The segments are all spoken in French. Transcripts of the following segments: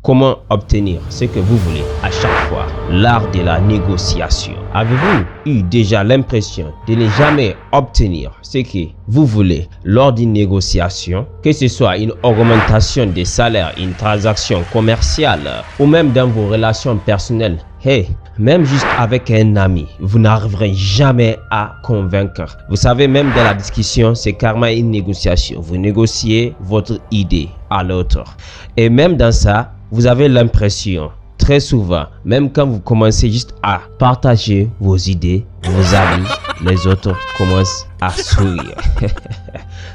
comment obtenir ce que vous voulez à chaque fois. L'art de la négociation. Avez-vous eu déjà l'impression de ne jamais obtenir ce que vous voulez lors d'une négociation, que ce soit une augmentation des salaires, une transaction commerciale ou même dans vos relations personnelles? Hey, même juste avec un ami, vous n'arriverez jamais à convaincre. Vous savez, même dans la discussion, c'est carrément une négociation. Vous négociez votre idée à l'autre. Et même dans ça, vous avez l'impression, très souvent, même quand vous commencez juste à partager vos idées, vos amis, les autres commencent à sourire.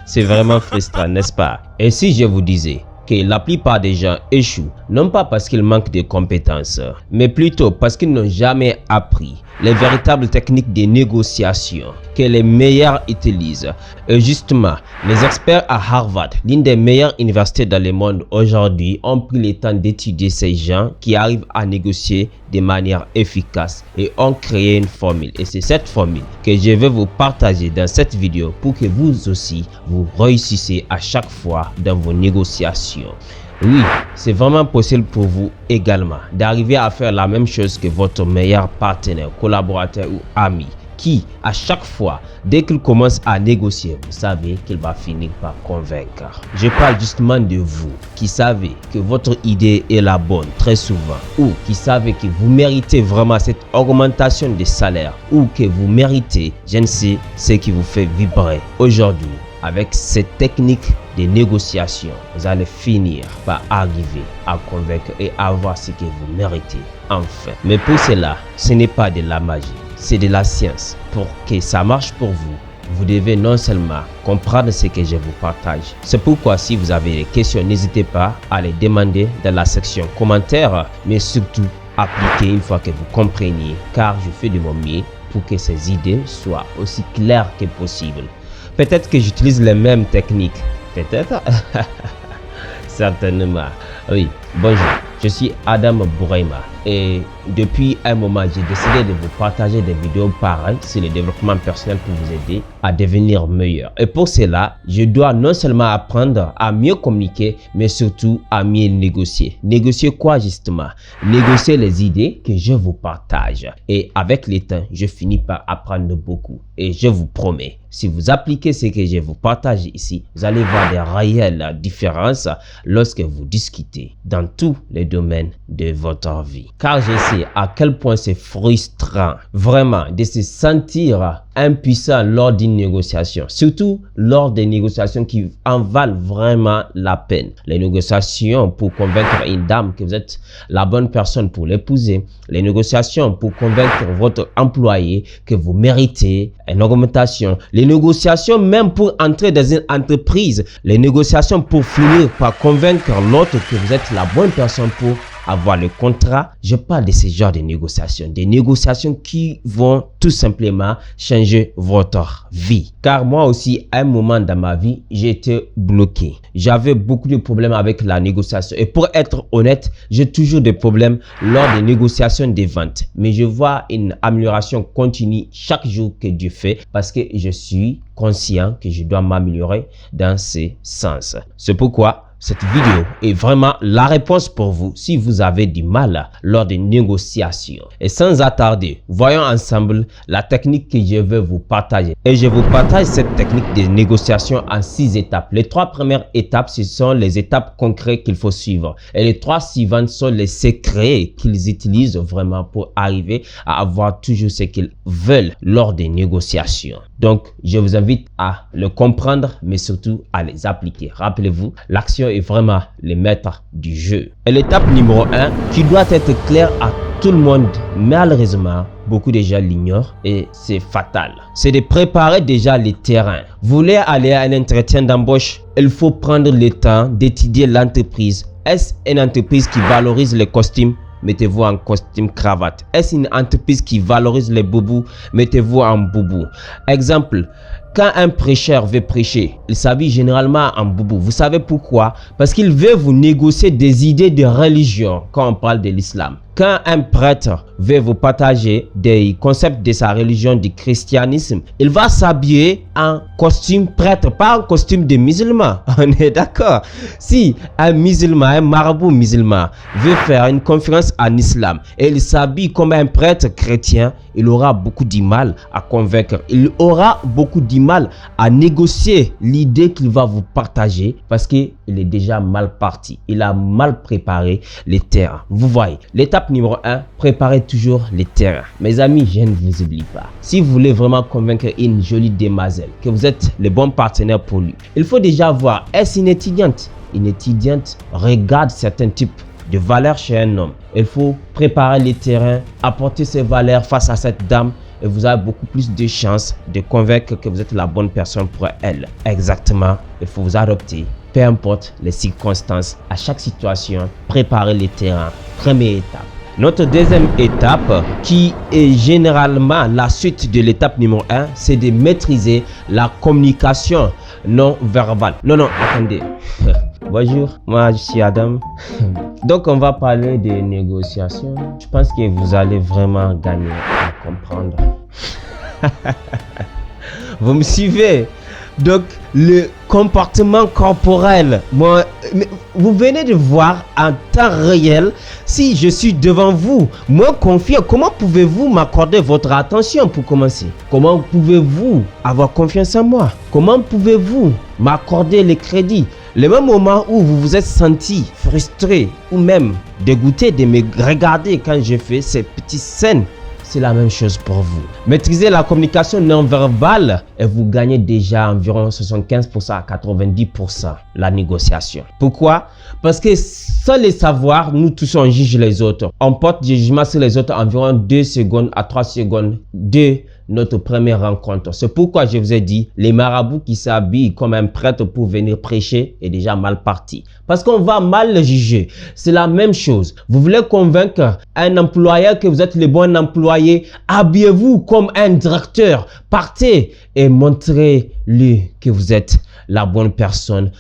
C'est vraiment frustrant, n'est-ce pas? Et si je vous disais que la plupart des gens échouent, non pas parce qu'ils manquent de compétences, mais plutôt parce qu'ils n'ont jamais appris les véritables techniques de négociation que les meilleurs utilisent. Et justement, les experts à Harvard, l'une des meilleures universités dans le monde aujourd'hui, ont pris le temps d'étudier ces gens qui arrivent à négocier de manière efficace et ont créé une formule. Et c'est cette formule que je vais vous partager dans cette vidéo pour que vous aussi, vous réussissiez à chaque fois dans vos négociations. Oui, c'est vraiment possible pour vous également d'arriver à faire la même chose que votre meilleur partenaire, collaborateur ou ami qui, à chaque fois, dès qu'il commence à négocier, vous savez qu'il va finir par convaincre. Je parle justement de vous qui savez que votre idée est la bonne très souvent, ou qui savez que vous méritez vraiment cette augmentation de salaire, ou que vous méritez, je ne sais, ce qui vous fait vibrer aujourd'hui. Avec cette technique de négociation, vous allez finir par arriver à convaincre et avoir ce que vous méritez enfin. Mais pour cela, ce n'est pas de la magie, c'est de la science. Pour que ça marche pour vous, vous devez non seulement comprendre ce que je vous partage. C'est pourquoi si vous avez des questions, n'hésitez pas à les demander dans la section commentaires, mais surtout appliquez une fois que vous compreniez, car je fais de mon mieux pour que ces idées soient aussi claires que possible. Peut-être que j'utilise les mêmes techniques. Peut-être. Certainement. Oui. Bonjour. Je suis Adam Bouraima et depuis un moment, j'ai décidé de vous partager des vidéos pareilles sur le développement personnel pour vous aider à devenir meilleur. Et pour cela, je dois non seulement apprendre à mieux communiquer, mais surtout à mieux négocier. Négocier quoi justement? Négocier les idées que je vous partage. Et avec le temps, je finis par apprendre beaucoup. Et je vous promets, si vous appliquez ce que je vous partage ici, vous allez voir des réelles différences lorsque vous discutez dans tous les domaines de votre vie. Car je sais à quel point c'est frustrant vraiment de se sentir impuissant lors d'une négociation, surtout lors des négociations qui en valent vraiment la peine. Les négociations pour convaincre une dame que vous êtes la bonne personne pour l'épouser, les négociations pour convaincre votre employé que vous méritez une augmentation, les négociations même pour entrer dans une entreprise, les négociations pour finir par convaincre l'autre que vous êtes la bonne personne pour avoir le contrat. Je parle de ce genre de négociations, des négociations qui vont tout simplement changer votre vie. Car moi aussi, à un moment dans ma vie, j'étais bloqué. J'avais beaucoup de problèmes avec la négociation. Et pour être honnête, j'ai toujours des problèmes lors des négociations des ventes. Mais je vois une amélioration continue chaque jour que Dieu fait parce que je suis conscient que je dois m'améliorer dans ce sens. C'est pourquoi cette vidéo est vraiment la réponse pour vous si vous avez du mal lors des négociations. Et sans attarder, voyons ensemble la technique que je vais vous partager. Et je vous partage cette technique de négociation en 6 étapes. Les 3 premières étapes, ce sont les étapes concrètes qu'il faut suivre. Et les 3 suivantes sont les secrets qu'ils utilisent vraiment pour arriver à avoir toujours ce qu'ils veulent lors des négociations. Donc, je vous invite à le comprendre, mais surtout à les appliquer. Rappelez-vous, l'action est vraiment le maître du jeu. Et l'étape numéro 1, qui doit être claire à tout le monde, malheureusement, beaucoup de gens l'ignorent et c'est fatal. C'est de préparer déjà le terrain. Vous voulez aller à un entretien d'embauche, il faut prendre le temps d'étudier l'entreprise. Est-ce une entreprise qui valorise les costumes? Mettez-vous en costume cravate. Est-ce une entreprise qui valorise les boubous? Mettez-vous en boubou. Exemple, quand un prêcheur veut prêcher, il s'habille généralement en boubou. Vous savez pourquoi? Parce qu'il veut vous négocier des idées de religion quand on parle de l'islam. Quand un prêtre veut vous partager des concepts de sa religion, du christianisme, il va s'habiller en costume prêtre, pas en costume de musulman. On est d'accord? Si un musulman, un marabout musulman veut faire une conférence en islam et il s'habille comme un prêtre chrétien, il aura beaucoup de mal à convaincre. Il aura beaucoup de mal à négocier l'idée qu'il va vous partager parce qu'il est déjà mal parti. Il a mal préparé les terrains. Vous voyez, l'étape numéro 1, préparez toujours les terrains. Mes amis, je ne vous oublie pas. Si vous voulez vraiment convaincre une jolie demoiselle que vous êtes le bon partenaire pour lui, il faut déjà voir, est-ce une étudiante? Une étudiante regarde certains types de valeurs chez un homme. Il faut préparer les terrains, apporter ces valeurs face à cette dame et vous avez beaucoup plus de chances de convaincre que vous êtes la bonne personne pour elle. Exactement, il faut vous adopter. Peu importe les circonstances, à chaque situation, préparer les terrains. Première étape. Notre deuxième étape, qui est généralement la suite de l'étape numéro 1, c'est de maîtriser la communication non verbale. Non, attendez. Bonjour, moi je suis Adam. Donc on va parler des négociations. Je pense que vous allez vraiment gagner à comprendre. Vous me suivez? Donc le comportement corporel, vous venez de voir en temps réel si je suis devant vous, moi confiant. Comment pouvez-vous m'accorder votre attention pour commencer? Comment pouvez-vous avoir confiance en moi? Comment pouvez-vous m'accorder les crédits? Le même moment où vous vous êtes senti frustré ou même dégoûté de me regarder quand je fais ces petites scènes, c'est la même chose pour vous. Maîtrisez la communication non verbale et vous gagnez déjà environ 75% à 90% la négociation. Pourquoi? Parce que sans le savoir, nous tous on juge les autres. On porte du jugement sur les autres environ 2 secondes à 3 secondes de notre première rencontre. C'est pourquoi je vous ai dit, les marabouts qui s'habillent comme un prêtre pour venir prêcher est déjà mal parti. Parce qu'on va mal le juger. C'est la même chose. Vous voulez convaincre un employeur que vous êtes le bon employé, habillez-vous comme un directeur. Partez et montrez-lui que vous êtes la bonne personne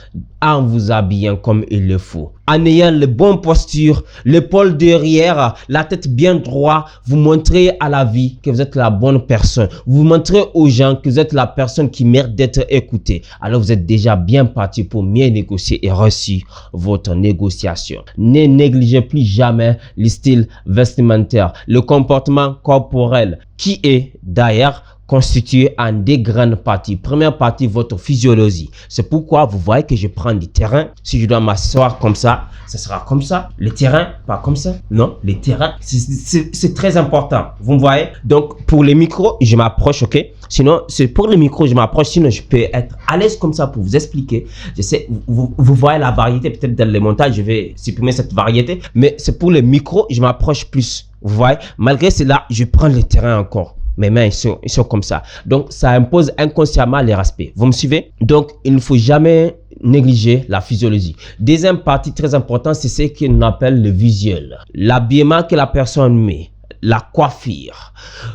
en vous habillant comme il le faut. En ayant le bon posture, l'épaule derrière, la tête bien droite, vous montrez à la vie que vous êtes la bonne personne. Vous montrez aux gens que vous êtes la personne qui mérite d'être écoutée. Alors vous êtes déjà bien parti pour mieux négocier et réussir votre négociation. Ne négligez plus jamais le style vestimentaire, le comportement corporel qui est d'ailleurs constitué en deux grandes parties. Première partie, votre physiologie. C'est pourquoi vous voyez que je prends du terrain. Si je dois m'asseoir comme ça, ça sera comme ça. Le terrain, pas comme ça. Non, le terrain, c'est très important. Vous me voyez? Donc, pour les micros, je m'approche, ok? Sinon, c'est pour les micros, je m'approche. Sinon, je peux être à l'aise comme ça pour vous expliquer. Je sais, vous voyez la variété. Peut-être dans les montages, je vais supprimer cette variété. Mais c'est pour les micros, je m'approche plus. Vous voyez? Malgré cela, je prends le terrain encore. Mes mains, ils sont comme ça. Donc, ça impose inconsciemment les respects. Vous me suivez? Donc, il ne faut jamais négliger la physiologie. Deuxième partie très importante, c'est ce qu'on appelle le visuel. L'habillement que la personne met, la coiffure.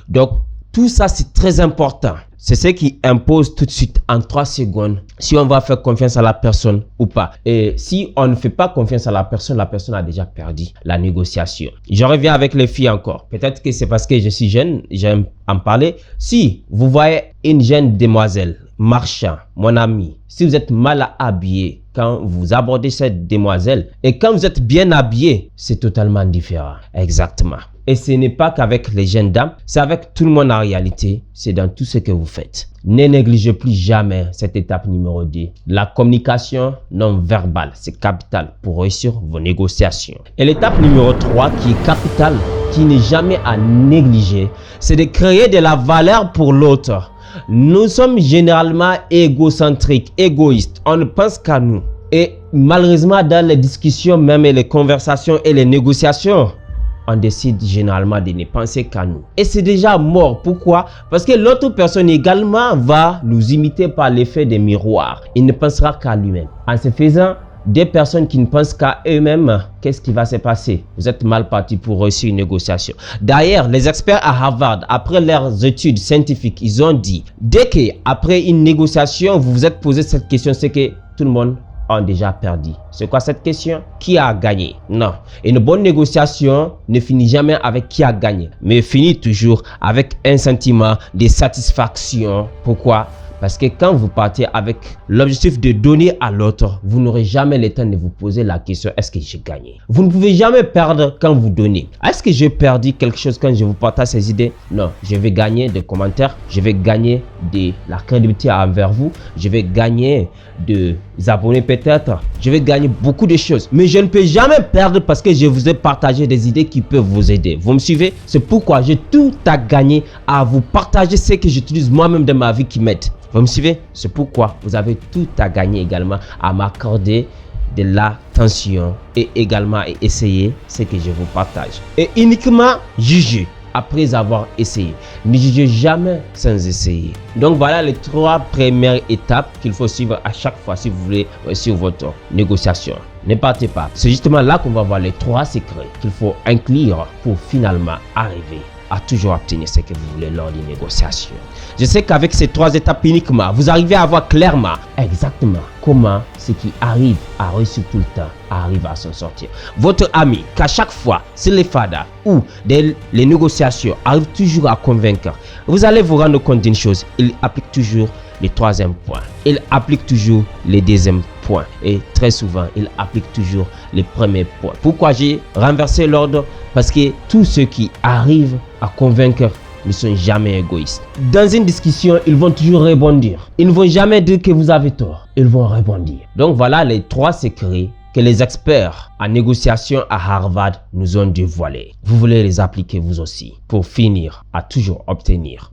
Donc, tout ça, c'est très important. C'est ce qui impose tout de suite en 3 secondes si on va faire confiance à la personne ou pas. Et si on ne fait pas confiance à la personne a déjà perdu la négociation. Je reviens avec les filles encore. Peut-être que c'est parce que je suis jeune, j'aime en parler. Si vous voyez une jeune demoiselle marchant, mon ami, si vous êtes mal habillé quand vous abordez cette demoiselle et quand vous êtes bien habillé, c'est totalement différent. Exactement. Et ce n'est pas qu'avec les jeunes dames, c'est avec tout le monde en réalité. C'est dans tout ce que vous faites. Ne négligez plus jamais cette étape numéro 2. La communication non verbale, c'est capital pour réussir vos négociations. Et l'étape numéro 3 qui est capitale, qui n'est jamais à négliger, c'est de créer de la valeur pour l'autre. Nous sommes généralement égocentriques, égoïstes. On ne pense qu'à nous. Et malheureusement, dans les discussions, même les conversations et les négociations, on décide généralement de ne penser qu'à nous. Et c'est déjà mort. Pourquoi? Parce que l'autre personne également va nous imiter par l'effet des miroirs. Il ne pensera qu'à lui-même. En ce faisant, des personnes qui ne pensent qu'à eux-mêmes, qu'est-ce qui va se passer? Vous êtes mal parti pour réussir une négociation. D'ailleurs, les experts à Harvard, après leurs études scientifiques, ils ont dit, dès qu'après une négociation, vous vous êtes posé cette question, c'est que tout le monde a déjà perdu. C'est quoi cette question? Qui a gagné? Non. Une bonne négociation ne finit jamais avec qui a gagné, mais finit toujours avec un sentiment de satisfaction. Pourquoi? Parce que quand vous partez avec l'objectif de donner à l'autre, vous n'aurez jamais le temps de vous poser la question, est-ce que j'ai gagné? Vous ne pouvez jamais perdre quand vous donnez. Est-ce que j'ai perdu quelque chose quand je vous partage ces idées? Non, je vais gagner des commentaires, je vais gagner de la crédibilité envers vous, je vais gagner des abonnés peut-être, je vais gagner beaucoup de choses. Mais je ne peux jamais perdre parce que je vous ai partagé des idées qui peuvent vous aider. Vous me suivez? C'est pourquoi j'ai tout à gagner à vous partager ce que j'utilise moi-même dans ma vie qui m'aide. Vous me suivez? C'est pourquoi vous avez tout à gagner également à m'accorder de l'attention et également à essayer ce que je vous partage. Et uniquement juger après avoir essayé. Ne jugez jamais sans essayer. Donc voilà les 3 premières étapes qu'il faut suivre à chaque fois si vous voulez réussir votre négociation. Ne partez pas. C'est justement là qu'on va voir les 3 secrets qu'il faut inclure pour finalement arriver à toujours obtenir ce que vous voulez lors d'une négociation. Je sais qu'avec ces 3 étapes uniquement, vous arrivez à voir clairement exactement comment ce qui arrive à réussir tout le temps arrive à s'en sortir. Votre ami, qu'à chaque fois, c'est les fadas ou les négociations arrivent toujours à convaincre, vous allez vous rendre compte d'une chose, il applique toujours le 3e point. Il applique toujours le 2e point. Et très souvent, il applique toujours le 1er point. Pourquoi j'ai renversé l'ordre? Parce que tous ceux qui arrivent à convaincre ne sont jamais égoïstes. Dans une discussion, ils vont toujours rebondir. Ils ne vont jamais dire que vous avez tort. Ils vont rebondir. Donc voilà les 3 secrets que les experts en négociation à Harvard nous ont dévoilés. Vous voulez les appliquer vous aussi pour finir à toujours obtenir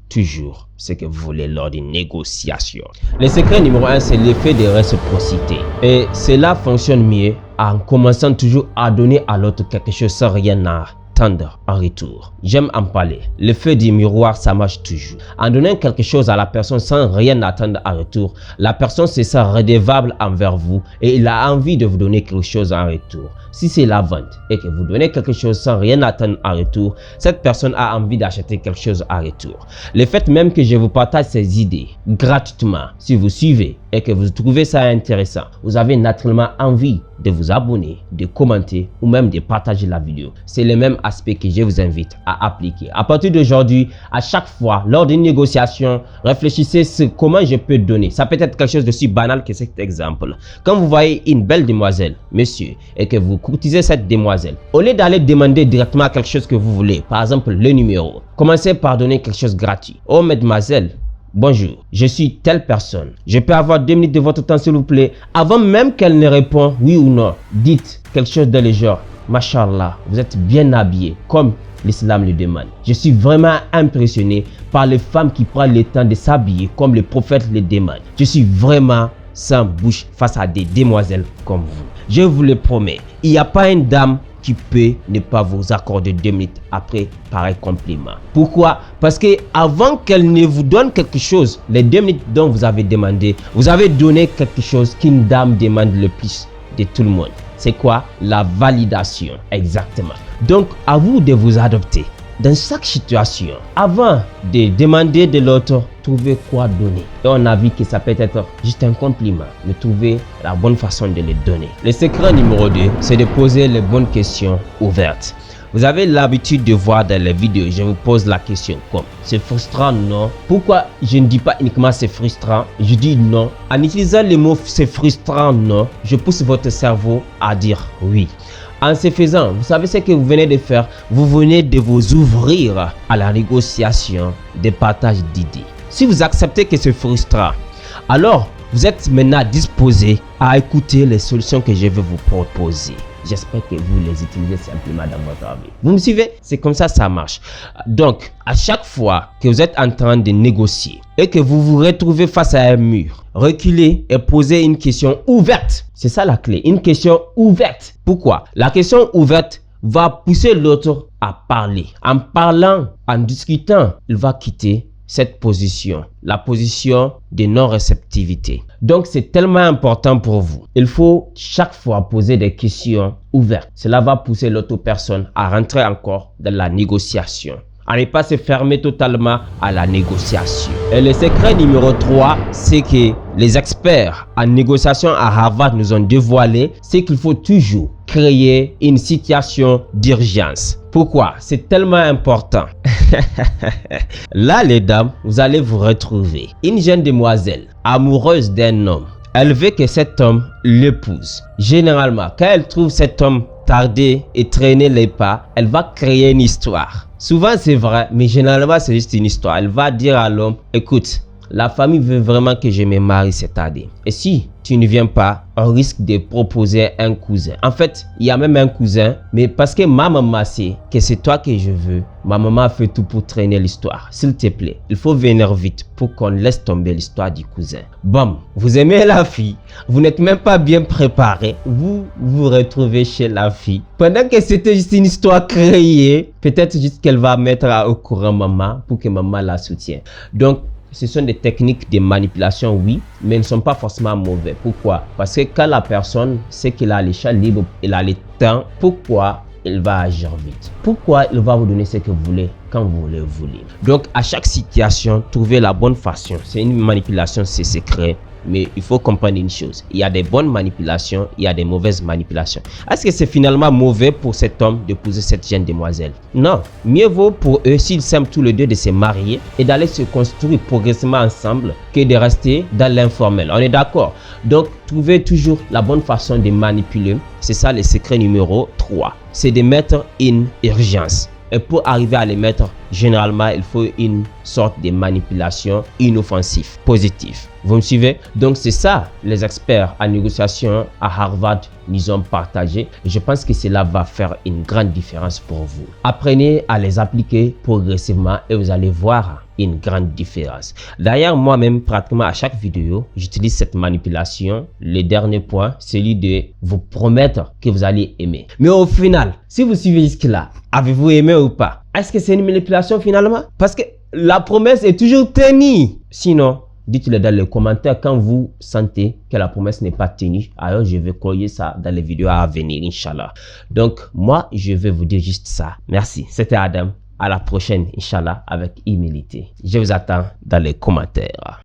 ce que vous voulez lors d'une négociation. Le secret numéro 1, c'est l'effet de réciprocité. Et cela fonctionne mieux en commençant toujours à donner à l'autre quelque chose sans rien attendre en retour. J'aime en parler. L'effet du miroir, ça marche toujours. En donnant quelque chose à la personne sans rien attendre en retour, la personne se sent redevable envers vous et il a envie de vous donner quelque chose en retour. Si c'est la vente et que vous donnez quelque chose sans rien attendre en retour, cette personne a envie d'acheter quelque chose en retour. Le fait même que je vous partage ces idées gratuitement, si vous suivez et que vous trouvez ça intéressant, vous avez naturellement envie de vous abonner, de commenter ou même de partager la vidéo. C'est le même aspect que je vous invite à appliquer. À partir d'aujourd'hui, à chaque fois, lors d'une négociation, réfléchissez sur comment je peux donner. Ça peut être quelque chose de si banal que cet exemple. Quand vous voyez une belle demoiselle, monsieur, et que vous courtisez cette demoiselle, au lieu d'aller demander directement quelque chose que vous voulez, par exemple le numéro, commencez par donner quelque chose gratuit. Oh mademoiselle, bonjour, je suis telle personne. Je peux avoir 2 minutes de votre temps s'il vous plaît. Avant même qu'elle ne réponde oui ou non, dites quelque chose dans le genre, Machallah, vous êtes bien habillé comme l'islam le demande. Je suis vraiment impressionné par les femmes qui prennent le temps de s'habiller comme le prophète le demande. Je suis vraiment sans bouche face à des demoiselles comme vous. Je vous le promets, il n'y a pas une dame qui peut ne pas vous accorder 2 minutes après pareil compliment. Pourquoi? Parce que avant qu'elle ne vous donne quelque chose, les 2 minutes dont vous avez demandé, vous avez donné quelque chose qu'une dame demande le plus de tout le monde. C'est quoi? La validation. Exactement. Donc, à vous de vous adopter. Dans chaque situation, avant de demander de l'autre, trouvez quoi donner. Et on a vu que ça peut être juste un compliment, mais trouvez la bonne façon de le donner. Le secret numéro 2, c'est de poser les bonnes questions ouvertes. Vous avez l'habitude de voir dans les vidéos, je vous pose la question comme c'est frustrant, non? Pourquoi je ne dis pas uniquement c'est frustrant? Je dis non. En utilisant le mot c'est frustrant, non, je pousse votre cerveau à dire oui. En ce faisant, vous savez ce que vous venez de faire? Vous venez de vous ouvrir à la négociation, de partage d'idées. Si vous acceptez que c'est frustrant, alors vous êtes maintenant disposé à écouter les solutions que je vais vous proposer. J'espère que vous les utilisez simplement dans votre vie. Vous me suivez? C'est comme ça ça marche. Donc, à chaque fois que vous êtes en train de négocier et que vous vous retrouvez face à un mur, reculez et posez une question ouverte. C'est ça la clé, une question ouverte. Pourquoi? La question ouverte va pousser l'autre à parler. En parlant, en discutant, il va quitter cette position, la position de non-réceptivité. Donc, c'est tellement important pour vous. Il faut chaque fois poser des questions ouvertes. Cela va pousser l'autre personne à rentrer encore dans la négociation, à ne pas se fermer totalement à la négociation. Et le secret numéro 3, c'est que les experts en négociation à Harvard nous ont dévoilé, c'est qu'il faut toujours créer une situation d'urgence. Pourquoi? C'est tellement important. Là, les dames, vous allez vous retrouver. Une jeune demoiselle amoureuse d'un homme. Elle veut que cet homme l'épouse. Généralement, quand elle trouve cet homme tarder et traîner les pas, elle va créer une histoire. Souvent, c'est vrai, mais généralement, c'est juste une histoire. Elle va dire à l'homme, écoute, la famille veut vraiment que je me marie cette année. Et si tu ne viens pas, on risque de proposer un cousin. En fait, il y a même un cousin, mais parce que ma maman sait que c'est toi que je veux, ma maman fait tout pour traîner l'histoire. S'il te plaît, il faut venir vite pour qu'on laisse tomber l'histoire du cousin. Bam, vous aimez la fille, vous n'êtes même pas bien préparé, vous vous retrouvez chez la fille. Pendant que c'était juste une histoire créée, peut-être juste qu'elle va mettre au courant maman pour que maman la soutienne. Donc, ce sont des techniques de manipulation, oui, mais elles ne sont pas forcément mauvaises. Pourquoi? Parce que quand la personne sait qu'il a les champs libres, il a le temps, pourquoi il va agir vite? Pourquoi il va vous donner ce que vous voulez quand vous le voulez? Donc, à chaque situation, trouvez la bonne façon. C'est une manipulation, c'est secret. Mais il faut comprendre une chose, il y a des bonnes manipulations, il y a des mauvaises manipulations. Est-ce que c'est finalement mauvais pour cet homme d'épouser cette jeune demoiselle? Non, mieux vaut pour eux s'ils s'aiment tous les deux de se marier et d'aller se construire progressivement ensemble que de rester dans l'informel. On est d'accord? Donc, trouvez toujours la bonne façon de manipuler. C'est ça le secret numéro 3. C'est de mettre une urgence. Et pour arriver à les mettre, généralement, il faut une sorte de manipulation inoffensive, positive. Vous me suivez? Donc, c'est ça, les experts en négociation à Harvard nous ont partagé. Je pense que cela va faire une grande différence pour vous. Apprenez à les appliquer progressivement et vous allez voir une grande différence. D'ailleurs, moi-même, pratiquement à chaque vidéo, j'utilise cette manipulation. Le dernier point, celui de vous promettre que vous allez aimer. Mais au final, si vous suivez jusque-là, avez-vous aimé ou pas? Est-ce que c'est une manipulation finalement? Parce que la promesse est toujours tenue. Sinon, dites-le dans les commentaires quand vous sentez que la promesse n'est pas tenue. Alors, je vais coller ça dans les vidéos à venir, Inch'Allah. Donc, moi, je vais vous dire juste ça. Merci. C'était Adam. À la prochaine, Inch'Allah, avec humilité. Je vous attends dans les commentaires.